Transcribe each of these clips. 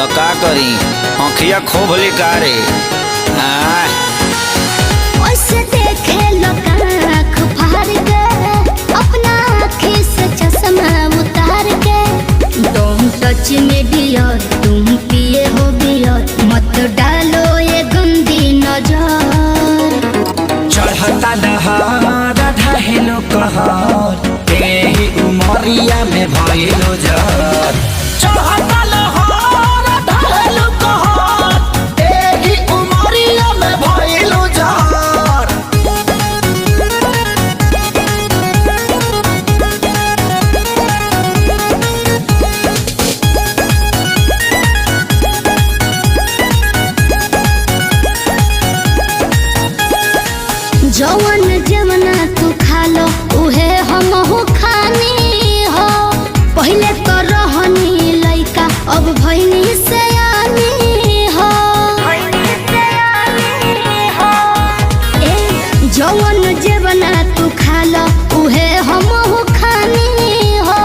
तो का करी आँखिया खोभली कारे ओसे देखे लोग आँख फाड़ के अपना आँखी से चश्मा उतार के तुम सच में डियर तुम पिए हो बियर मत डालो ये गंदी नजर चढ़ता दहार ढहेलो कहर तेही उमरिया में भइलो जर चढ़ता लहर ढहेलो कहर तेही उमरिया में भइलो जर जवन जमना तू खा लो उहे हमहू खानी हो पहले तो रहनी लइका अब भइनी सयानी हो ए जवन जमना तू खा लो उहे हमहू खानी हो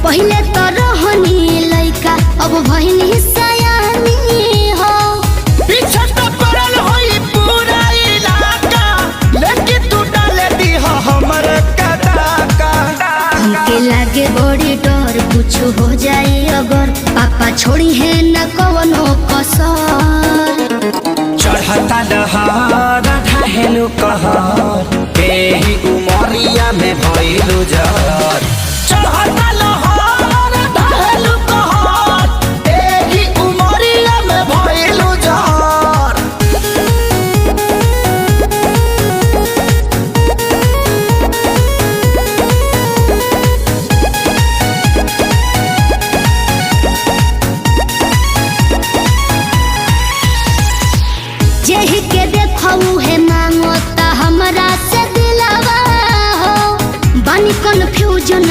पहले तो रहनी लइका अब भइनी सयानी हो पीछे तो पड़ल होई पूरा इलाका लेकिन तू डाले दी हो हमर कदाका हमके लागे बड़ी डर कुछ हो जाए अगर पापा छोड़ी है न कवनो कसर चढ़ता दहार ढहेलो कहर तेही उमरिया में भइलो जर चढ़ता लहर ढहेलो कहर तेही उमरिया में भइलो जर जेहि के देखऊ है मांगो ता हमरा से दिलावा हो बानी कन्फ्यूजन